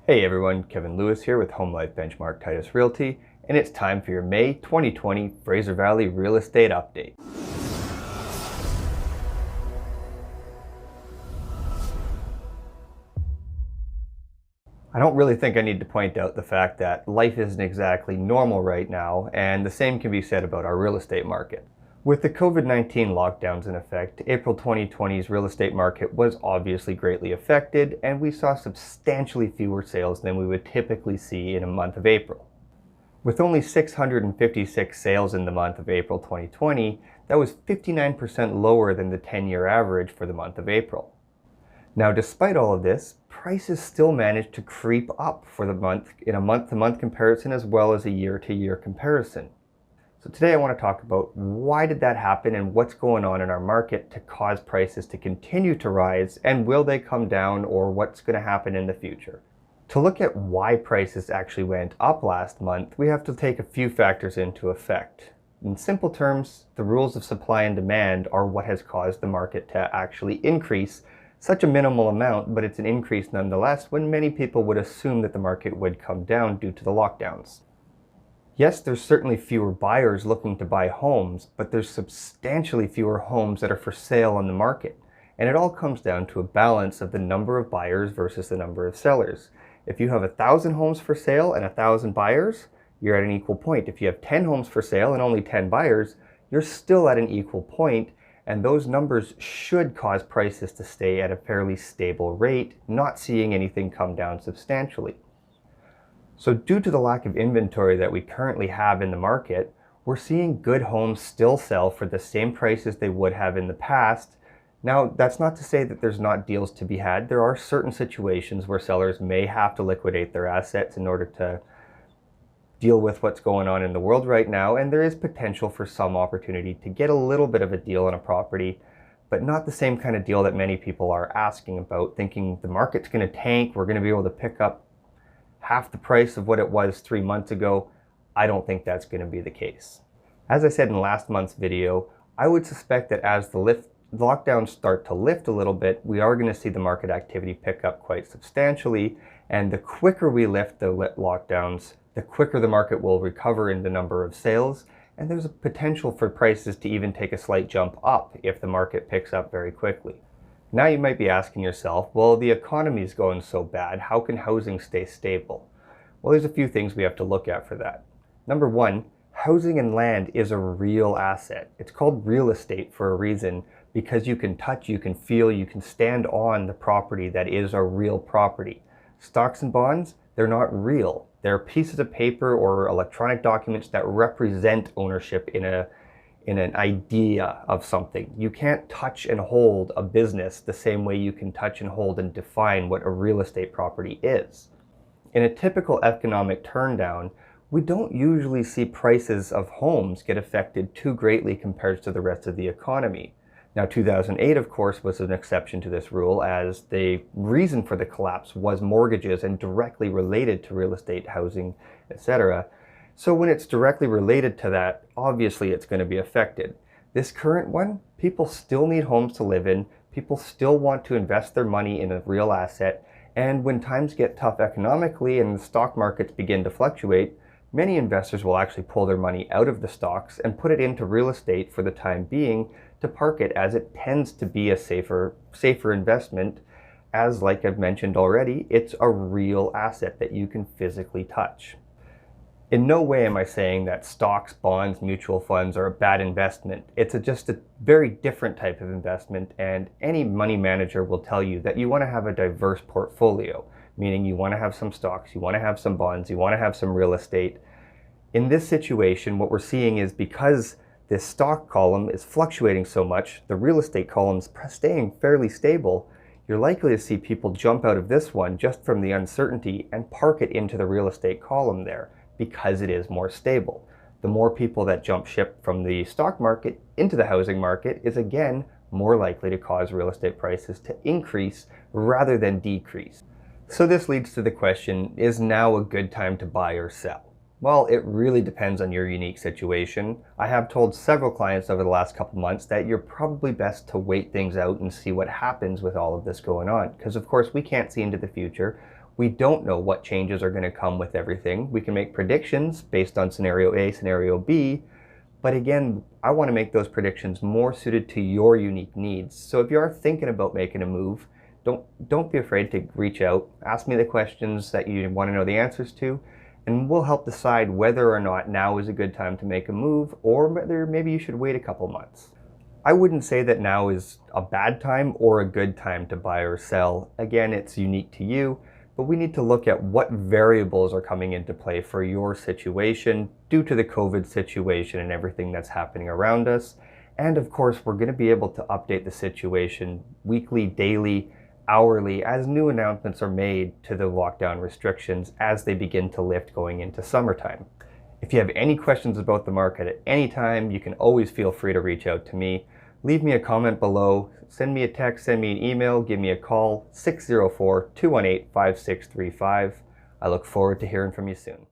Hey everyone, Kevin Lewis here with Home Life Benchmark Titus Realty, and it's time for your May 2020 Fraser Valley Real Estate Update. I don't really think I need to point out the fact that life isn't exactly normal right now, and the same can be said about our real estate market. With the COVID-19 lockdowns in effect, April 2020's real estate market was obviously greatly affected, and we saw substantially fewer sales than we would typically see in a month of April. With only 656 sales in the month of April 2020, that was 59% lower than the 10-year average for the month of April. Now, despite all of this, prices still managed to creep up for the month in a month-to-month comparison as well as a year-to-year comparison. So today I want to talk about why did that happen and what's going on in our market to cause prices to continue to rise, and will they come down, or what's going to happen in the future. To look at why prices actually went up last month, we have to take a few factors into effect. In simple terms, the rules of supply and demand are what has caused the market to actually increase such a minimal amount, but it's an increase nonetheless when many people would assume that the market would come down due to the lockdowns. Yes, there's certainly fewer buyers looking to buy homes, but there's substantially fewer homes that are for sale on the market. And it all comes down to a balance of the number of buyers versus the number of sellers. If you have 1,000 homes for sale and 1,000 buyers, you're at an equal point. If you have 10 homes for sale and only 10 buyers, you're still at an equal point, and those numbers should cause prices to stay at a fairly stable rate, not seeing anything come down substantially. So due to the lack of inventory that we currently have in the market, we're seeing good homes still sell for the same prices they would have in the past. Now, that's not to say that there's not deals to be had. There are certain situations where sellers may have to liquidate their assets in order to deal with what's going on in the world right now, and there is potential for some opportunity to get a little bit of a deal on a property, but not the same kind of deal that many people are asking about, thinking the market's going to tank, we're going to be able to pick up half the price of what it was 3 months ago. I don't think that's going to be the case. As I said in last month's video, I would suspect that as the lockdowns start to lift a little bit, we are going to see the market activity pick up quite substantially, and the quicker we lift the lockdowns, the quicker the market will recover in the number of sales, and there's a potential for prices to even take a slight jump up if the market picks up very quickly. Now you might be asking yourself, well, the economy is going so bad, how can housing stay stable? Well, there's a few things we have to look at for that. Number one, housing and land is a real asset. It's called real estate for a reason, because you can touch, you can feel, you can stand on the property that is a real property. Stocks and bonds, they're not real. They're pieces of paper or electronic documents that represent ownership in an idea of something. You can't touch and hold a business the same way you can touch and hold and define what a real estate property is. In a typical economic turndown, we don't usually see prices of homes get affected too greatly compared to the rest of the economy. Now, 2008, of course, was an exception to this rule, as the reason for the collapse was mortgages and directly related to real estate, housing, etc. So when it's directly related to that, obviously it's going to be affected. This current one, people still need homes to live in, people still want to invest their money in a real asset, and when times get tough economically and the stock markets begin to fluctuate, many investors will actually pull their money out of the stocks and put it into real estate for the time being to park it, as it tends to be a safer investment, as, like I've mentioned already, it's a real asset that you can physically touch. In no way am I saying that stocks, bonds, mutual funds are a bad investment. It's just a very different type of investment, and any money manager will tell you that you want to have a diverse portfolio, meaning you want to have some stocks, you want to have some bonds, you want to have some real estate. In this situation, what we're seeing is, because this stock column is fluctuating so much, the real estate column is staying fairly stable, you're likely to see people jump out of this one just from the uncertainty and park it into the real estate column there, because it is more stable. The more people that jump ship from the stock market into the housing market is, again, more likely to cause real estate prices to increase rather than decrease. So this leads to the question, is now a good time to buy or sell? Well, it really depends on your unique situation. I have told several clients over the last couple months that you're probably best to wait things out and see what happens with all of this going on. Because of course we can't see into the future. We don't know what changes are going to come with everything. We can make predictions based on scenario A, scenario B, but again, I want to make those predictions more suited to your unique needs. So if you are thinking about making a move, don't be afraid to reach out, ask me the questions that you want to know the answers to, and we'll help decide whether or not now is a good time to make a move, or whether maybe you should wait a couple months. I wouldn't say that now is a bad time or a good time to buy or sell. Again, it's unique to you, but we need to look at what variables are coming into play for your situation due to the COVID situation and everything that's happening around us. And of course, we're going to be able to update the situation weekly, daily, hourly as new announcements are made to the lockdown restrictions as they begin to lift going into summertime. If you have any questions about the market at any time, you can always feel free to reach out to me. Leave me a comment below, send me a text, send me an email, give me a call, 604-218-5635. I look forward to hearing from you soon.